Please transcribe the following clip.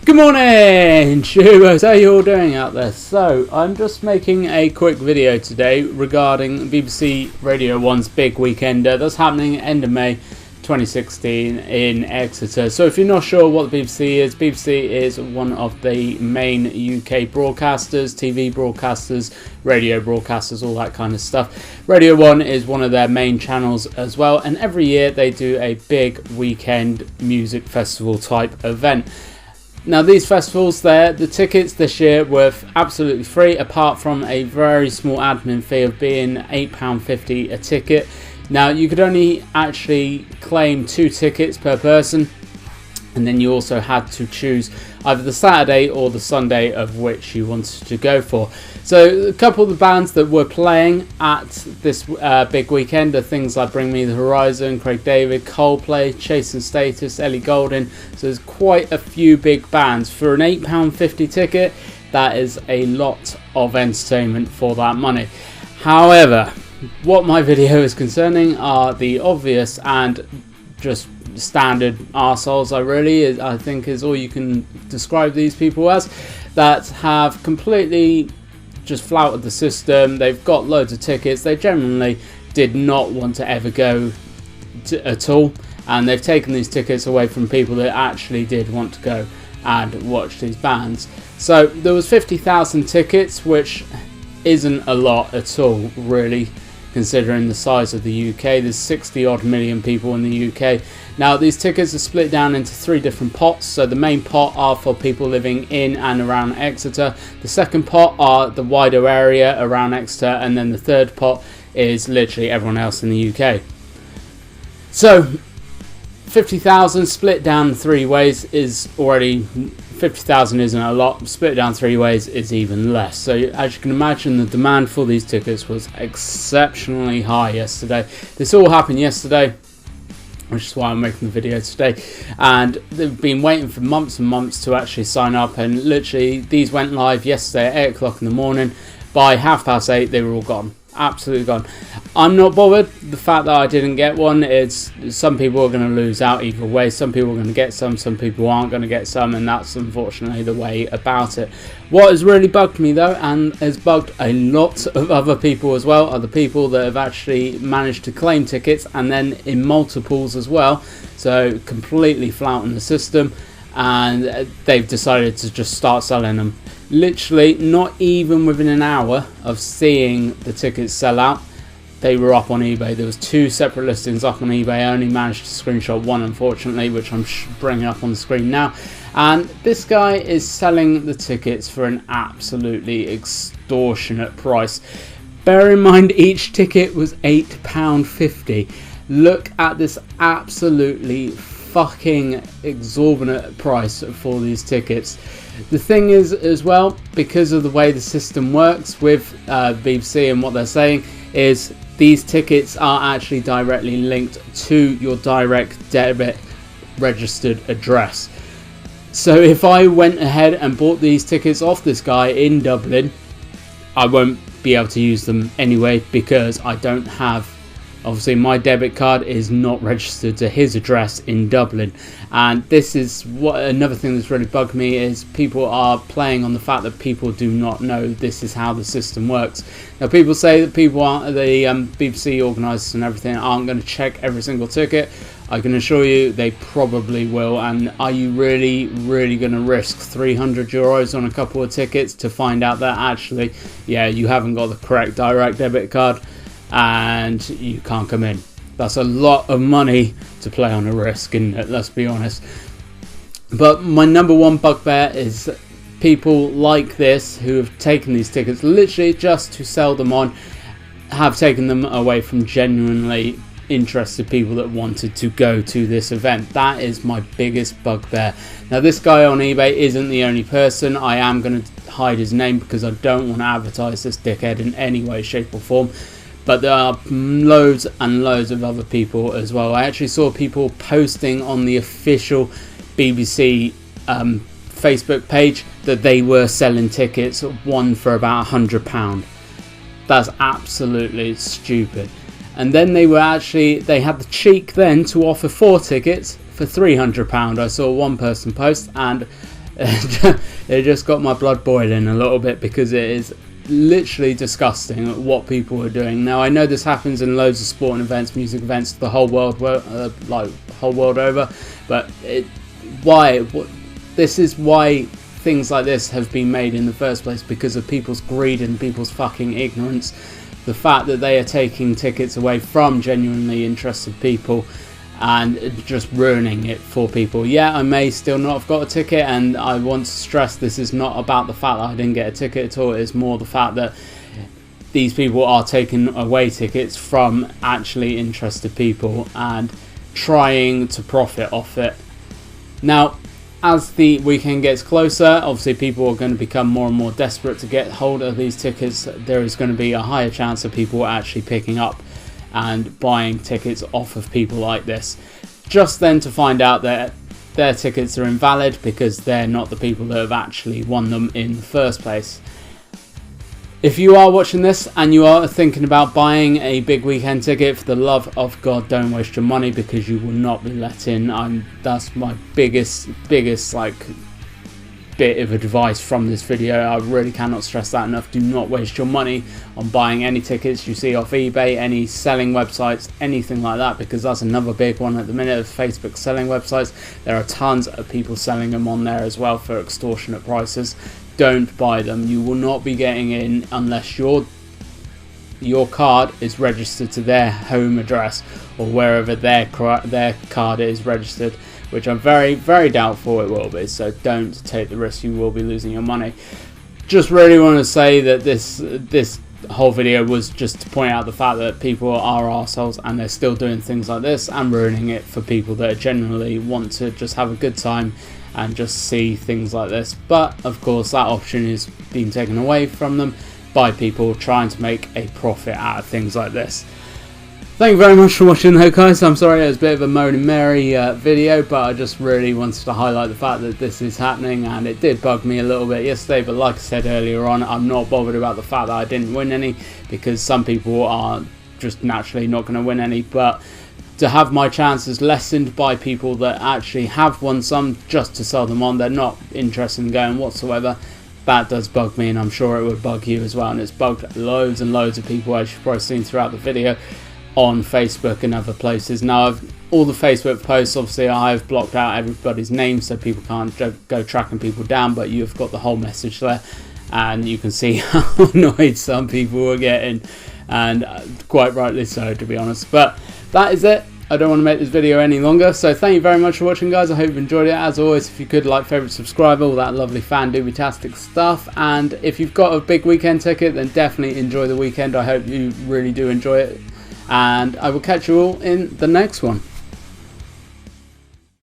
Good morning, Shubers. How are you all doing out there? So, I'm just making a quick video today regarding BBC Radio 1's Big Weekend that's happening end of May 2016 in Exeter. So if you're not sure what the BBC is one of the main UK broadcasters, TV broadcasters, radio broadcasters, all that kind of stuff. Radio 1 is one of their main channels as well, and every year they do a big weekend music festival type event. Now these festivals the tickets this year were absolutely free, apart from a very small admin fee of being £8.50 a ticket. Now you could only actually claim 2 tickets per person, and then you also had to choose either the Saturday or the Sunday of which you wanted to go for. So a couple of the bands that were playing at this big weekend are things like Bring Me the Horizon, Craig David, Coldplay, Chase and Status, Ellie Goulding. So there's quite a few big bands. For an £8.50 ticket, that is a lot of entertainment for that money. However, what my video is concerning are the obvious and just standard arseholes, I think is all you can describe these people as, that have completely just flouted the system. They've got loads of tickets. They generally did not want to ever go at all, and they've taken these tickets away from people that actually did want to go and watch these bands. So there was 50,000 tickets, which isn't a lot at all, really, considering the size of the UK. There's 60 odd million people in the UK. Now these tickets are split down into 3 different pots. So the main pot are for people living in and around Exeter. The second pot are the wider area around Exeter, and then the third pot is literally everyone else in the UK. So 50,000 split down 3 ways is already 50,000 isn't a lot. Split down 3 ways is even less. So as you can imagine, the demand for these tickets was exceptionally high yesterday. This all happened yesterday, which is why I'm making the video today, and they've been waiting for months and months to actually sign up, and literally these went live yesterday at 8 o'clock in the morning. By 8:30 they were all gone. Absolutely gone. I'm not bothered. The fact that I didn't get one, it's some people are going to lose out either way. Some people are going to get some people aren't going to get some, and that's unfortunately the way about it. What has really bugged me though, and has bugged a lot of other people as well, are the people that have actually managed to claim tickets and then in multiples as well, so completely flouting the system, and they've decided to just start selling them. Literally not even within an hour of seeing the tickets sell out, they were up on eBay. There was 2 separate listings up on eBay. I only managed to screenshot one, unfortunately, which I'm bringing up on the screen now. And this guy is selling the tickets for an absolutely extortionate price. Bear in mind, each ticket was £8.50. Look at this absolutely fucking exorbitant price for these tickets. The thing is as well, because of the way the system works with BBC and what they're saying, is these tickets are actually directly linked to your direct debit registered address. So if I went ahead and bought these tickets off this guy in Dublin, I won't be able to use them anyway, because I don't have, obviously my debit card is not registered to his address in Dublin. And this is what another thing that's really bugged me, is people are playing on the fact that people do not know this is how the system works. Now people say that people aren't, the BBC organisers and everything aren't going to check every single ticket. I can assure you they probably will. And are you really going to risk €300 on a couple of tickets to find out that actually, yeah, you haven't got the correct direct debit card and you can't come in? That's a lot of money to play on a risk, isn't it? Let's be honest. But my number one bugbear is people like this who have taken these tickets literally just to sell them on, have taken them away from genuinely interested people that wanted to go to this event. That is my biggest bugbear. Now this guy on eBay isn't the only person. I am going to hide his name because I don't want to advertise this dickhead in any way, shape or form. But there are loads and loads of other people as well. I actually saw people posting on the official BBC Facebook page that they were selling tickets, one for about £100. That's absolutely stupid. And then they had the cheek then to offer 4 tickets for £300. I saw one person post, and it just got my blood boiling a little bit, because it is literally disgusting what people are doing. Now I know this happens in loads of sporting events, music events, the whole world, like whole world over, but this is why things like this have been made in the first place, because of people's greed and people's fucking ignorance. The fact that they are taking tickets away from genuinely interested people and just ruining it for people. Yeah, I may still not have got a ticket, and I want to stress this is not about the fact that I didn't get a ticket at all. It's more the fact that these people are taking away tickets from actually interested people and trying to profit off it. Now, as the weekend gets closer, obviously people are going to become more and more desperate to get hold of these tickets. There is going to be a higher chance of people actually picking up and buying tickets off of people like this, just then to find out that their tickets are invalid because they're not the people that have actually won them in the first place. If you are watching this and you are thinking about buying a big weekend ticket, for the love of God, don't waste your money, because you will not be let in. That's my biggest like bit of advice from this video. I really cannot stress that enough. Do not waste your money on buying any tickets you see off eBay, any selling websites, anything like that, because that's another big one at the minute of Facebook selling websites. There are tons of people selling them on there as well for extortionate prices. Don't buy them. You will not be getting in unless your card is registered to their home address or wherever their card is registered, which I'm very, very doubtful it will be. So don't take the risk. You will be losing your money. Just really want to say that this whole video was just to point out the fact that people are arseholes and they're still doing things like this and ruining it for people that genuinely want to just have a good time and just see things like this. But of course that option is being taken away from them by people trying to make a profit out of things like this. Thank you very much for watching though, guys. I'm sorry it was a bit of a Moan and Mary video, but I just really wanted to highlight the fact that this is happening, and it did bug me a little bit yesterday, but like I said earlier on, I'm not bothered about the fact that I didn't win any, because some people are just naturally not going to win any. But to have my chances lessened by people that actually have won some just to sell them on, they're not interested in going whatsoever, that does bug me, and I'm sure it would bug you as well. And it's bugged loads and loads of people, as you've probably seen throughout the video, on Facebook and other places. Now, all the Facebook posts, obviously I've blocked out everybody's name so people can't go tracking people down, but you've got the whole message there, and you can see how annoyed some people are getting, and quite rightly so, to be honest. But that is it. I don't want to make this video any longer, so thank you very much for watching, guys. I hope you enjoyed it. As always, if you could, like, favourite, subscribe, all that lovely fan-dooby-tastic stuff. And if you've got a big weekend ticket, then definitely enjoy the weekend. I hope you really do enjoy it, and I will catch you all in the next one.